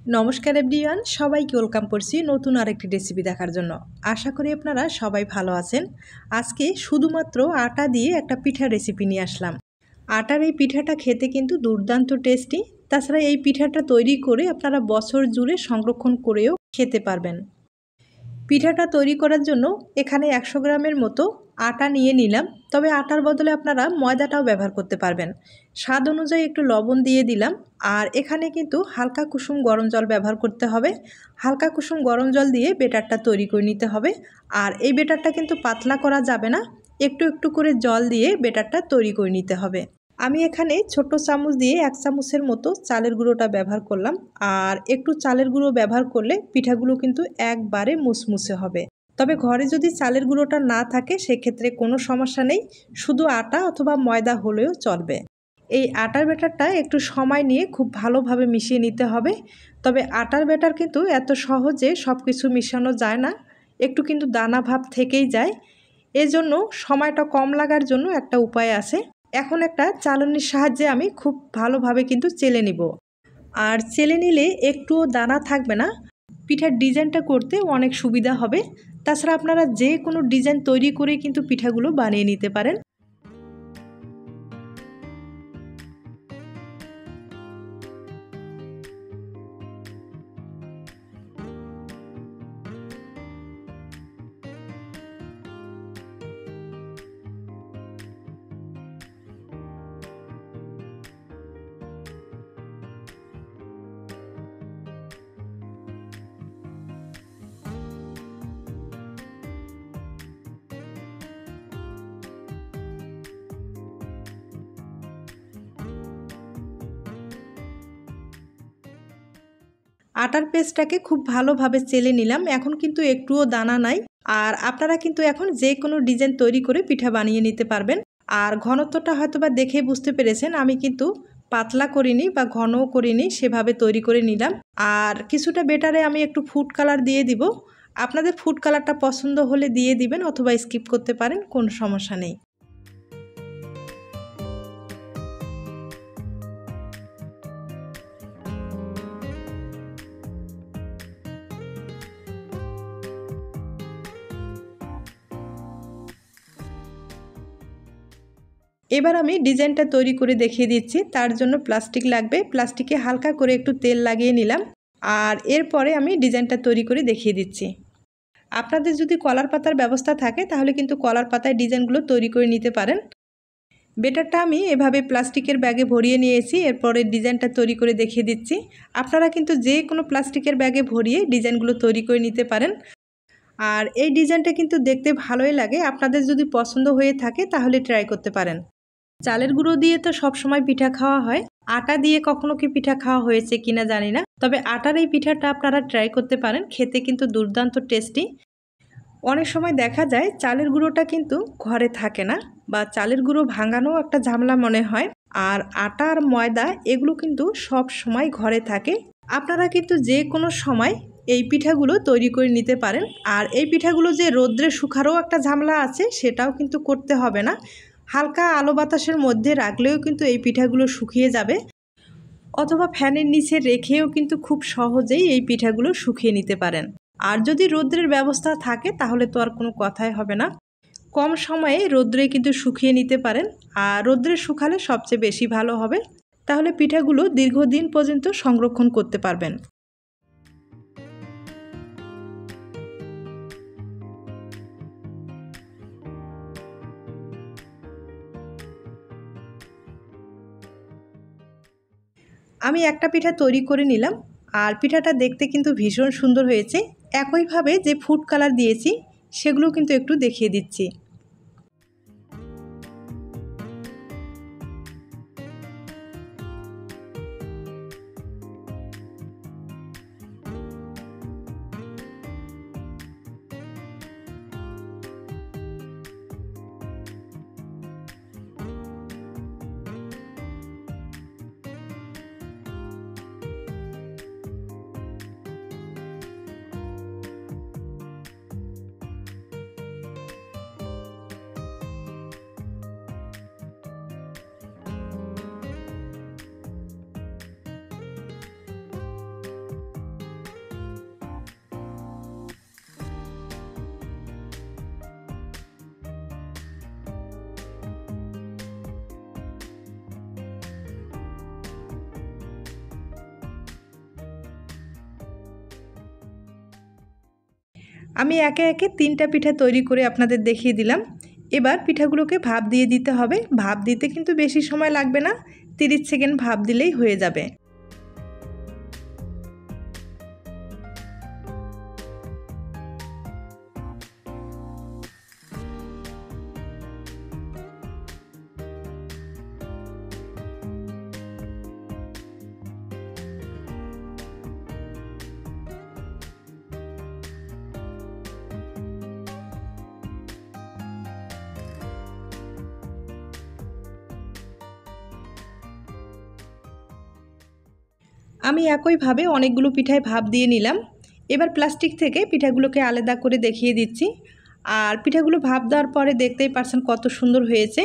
নমস্কার এভরিওয়ান, সবাইকে ওয়েলকাম করছি নতুন আরেকটি রেসিপি দেখার জন্য। আশা করি আপনারা সবাই ভালো আছেন। আজকে শুধুমাত্র আটা দিয়ে একটা পিঠা রেসিপি নিয়ে আসলাম। আটার এই পিঠাটা খেতে কিন্তু দুর্দান্ত টেস্টি। তাছাড়া এই পিঠাটা তৈরি করে আপনারা বছর জুড়ে সংরক্ষণ করেও খেতে পারবেন। পিঠাটা তৈরি করার জন্য এখানে 100 গ্রামের মতো আটা নিয়ে নিলাম। তবে আটার বদলে আপনারা ময়দাটাও ব্যবহার করতে পারবেন। স্বাদ অনুযায়ী একটু লবণ দিয়ে দিলাম। আর এখানে কিন্তু হালকা কুসুম গরম জল ব্যবহার করতে হবে। হালকা কুসুম গরম জল দিয়ে বেটারটা তৈরি করে নিতে হবে। আর এই বেটারটা কিন্তু পাতলা করা যাবে না, একটু একটু করে জল দিয়ে বেটারটা তৈরি করে নিতে হবে। আমি এখানে ছোট চামচ দিয়ে 1 চামচের মতো চালের গুঁড়োটা ব্যবহার করলাম। আর একটু চালের গুঁড়ো ব্যবহার করলে পিঠাগুলো কিন্তু একবারে মুসমুসে হবে। তবে ঘরে যদি চালের গুঁড়োটা না থাকে সেক্ষেত্রে কোনো সমস্যা নেই, শুধু আটা অথবা ময়দা হলেও চলবে। এই আটার ব্যাটারটা একটু সময় নিয়ে খুব ভালোভাবে মিশিয়ে নিতে হবে। তবে আটার ব্যাটার কিন্তু এত সহজে সব কিছু মিশানো যায় না, একটু কিন্তু দানা ভাব থেকেই যায়। এজন্য সময়টা কম লাগার জন্য একটা উপায় আছে। এখন একটা চালনির সাহায্যে আমি খুব ভালোভাবে কিন্তু চেলে নিব। আর চেলে নিলে একটুও দানা থাকবে না, পিঠার ডিজাইনটা করতে অনেক সুবিধা হবে। তাছাড়া আপনারা যে কোনো ডিজাইন তৈরি করে কিন্তু পিঠাগুলো বানিয়ে নিতে পারেন। আটার পেস্টটাকে খুব ভালোভাবে চেলে নিলাম। এখন কিন্তু একটুও দানা নাই। আর আপনারা কিন্তু এখন যে কোনো ডিজাইন তৈরি করে পিঠা বানিয়ে নিতে পারবেন। আর ঘনত্বটা হয়তোবা দেখে বুঝতে পেরেছেন, আমি কিন্তু পাতলা করিনি বা ঘনও করিনি, সেভাবে তৈরি করে নিলাম। আর কিছুটা বেটারে আমি একটু ফুড কালার দিয়ে দিব। আপনাদের ফুড কালারটা পছন্দ হলে দিয়ে দিবেন অথবা স্কিপ করতে পারেন, কোনো সমস্যা নেই। এবার আমি ডিজাইনটা তৈরি করে দেখিয়ে দিচ্ছি। তার জন্য প্লাস্টিক লাগবে, প্লাস্টিকে হালকা করে একটু তেল লাগিয়ে নিলাম। আর এরপরে আমি ডিজাইনটা তৈরি করে দেখিয়ে দিচ্ছি। আপনাদের যদি কলার পাতার ব্যবস্থা থাকে তাহলে কিন্তু কলার পাতায় ডিজাইনগুলো তৈরি করে নিতে পারেন। বেটারটা আমি এভাবে প্লাস্টিকের ব্যাগে ভরিয়ে নিয়েছি, এরপরে ডিজাইনটা তৈরি করে দেখিয়ে দিচ্ছি। আপনারা কিন্তু যে কোনো প্লাস্টিকের ব্যাগে ভরিয়ে ডিজাইনগুলো তৈরি করে নিতে পারেন। আর এই ডিজাইনটা কিন্তু দেখতে ভালোই লাগে, আপনাদের যদি পছন্দ হয়ে থাকে তাহলে ট্রাই করতে পারেন। চালের গুঁড়ো দিয়ে তো সব সময় পিঠা খাওয়া হয়, আটা দিয়ে কখনো কি পিঠা খাওয়া হয়েছে কিনা জানি না। তবে আটার এই পিঠাটা আপনারা ট্রাই করতে পারেন, খেতে কিন্তু দুর্দান্ত টেস্টি। অনেক সময় দেখা যায় চালের গুঁড়োটা কিন্তু ঘরে থাকে না, বা চালের গুঁড়ো ভাঙানো একটা ঝামেলা মনে হয়। আর আটা আর ময়দা এগুলো কিন্তু সব সময় ঘরে থাকে। আপনারা কিন্তু যে কোনো সময় এই পিঠাগুলো তৈরি করে নিতে পারেন। আর এই পিঠাগুলো যে রোদ্রে শুকারও একটা ঝামেলা আছে, সেটাও কিন্তু করতে হবে না। হালকা আলো বাতাসের মধ্যে রাখলেও কিন্তু এই পিঠাগুলো শুকিয়ে যাবে, অথবা ফ্যানের নিচে রেখেও কিন্তু খুব সহজেই এই পিঠাগুলো শুকিয়ে নিতে পারেন। আর যদি রৌদ্রের ব্যবস্থা থাকে তাহলে তো আর কোনো কথাই হবে না, কম সময়ে রৌদ্রে কিন্তু শুকিয়ে নিতে পারেন। আর রৌদ্রে শুকালে সবচেয়ে বেশি ভালো হবে, তাহলে পিঠাগুলো দীর্ঘদিন পর্যন্ত সংরক্ষণ করতে পারবেন। আমি একটা পিঠা তৈরি করে নিলাম। আর পিঠাটা দেখতে কিন্তু ভীষণ সুন্দর হয়েছে। একইভাবে যে ফুড কালার দিয়েছি সেগুলো কিন্তু একটু দেখিয়ে দিচ্ছি। আমি একে একে 3টা পিঠা তৈরি করে আপনাদের দেখিয়ে দিলাম। এবার পিঠাগুলোকে ভাপ দিয়ে দিতে হবে। ভাপ দিতে কিন্তু বেশি সময় লাগবে না, 30 সেকেন্ড ভাপ দিলেই হয়ে যাবে। আমি একইভাবে অনেকগুলো পিঠায় ভাপ দিয়ে নিলাম। এবার প্লাস্টিক থেকে পিঠাগুলোকে আলাদা করে দেখিয়ে দিচ্ছি। আর পিঠাগুলো ভাপ দেওয়ার পরে দেখতেই পারছেন কত সুন্দর হয়েছে।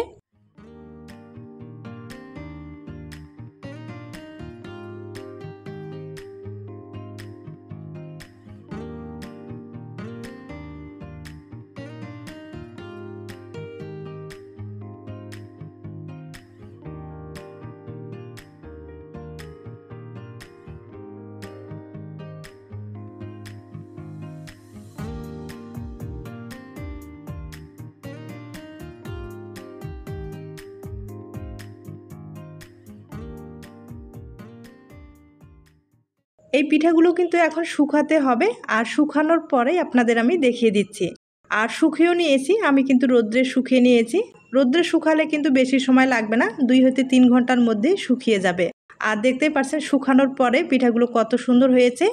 এই পিঠাগুলো কিন্তু এখন শুকাতে হবে, আর শুকানোর পরেই আপনাদের আমি দেখিয়ে দিচ্ছি। আর শুকিয়েও নিয়েছি, আমি কিন্তু রোদ্রে শুকিয়ে নিয়েছি। রোদ্রে শুকালে কিন্তু বেশি সময় লাগবে না, 2 হতে 3 ঘন্টার মধ্যে শুকিয়ে যাবে। আর দেখতেই পাচ্ছেন শুকানোর পরে পিঠাগুলো কত সুন্দর হয়েছে।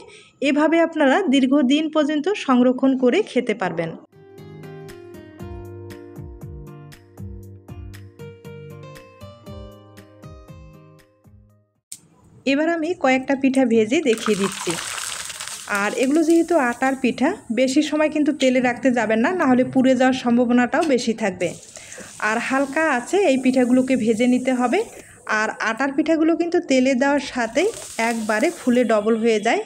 এভাবে আপনারা দীর্ঘদিন পর্যন্ত সংরক্ষণ করে খেতে পারবেন। এবার আমি কয়েকটা পিঠা ভেজে দেখিয়ে দিচ্ছি। আর এগুলো যেহেতু আটার পিঠা, বেশি সময় কিন্তু তেলে রাখতে যাবেন না, নাহলে পুড়ে যাওয়ার সম্ভাবনাটাও বেশি থাকবে। আর হালকা আছে এই পিঠাগুলোকে ভেজে নিতে হবে। আর আটার পিঠাগুলো কিন্তু তেলে দেওয়ার সাথেই একবারে ফুলে ডবল হয়ে যায়।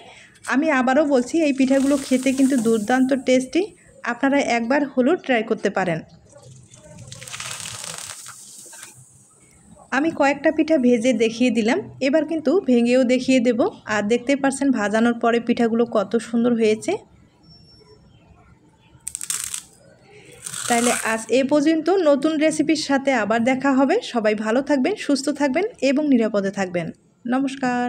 আমি আবারও বলছি, এই পিঠাগুলো খেতে কিন্তু দুর্দান্ত টেস্টি। আপনারা একবার হলেও ট্রাই করতে পারেন। আমি কয়েকটা পিঠা ভেজে দেখিয়ে দিলাম, এবার কিন্তু ভেঙেও দেখিয়ে দেব। আর দেখতে পাচ্ছেন ভাজানোর পরে পিঠাগুলো কত সুন্দর হয়েছে। তাহলে আজ এ পর্যন্ত, নতুন রেসিপির সাথে আবার দেখা হবে। সবাই ভালো থাকবেন, সুস্থ থাকবেন এবং নিরাপদে থাকবেন। নমস্কার।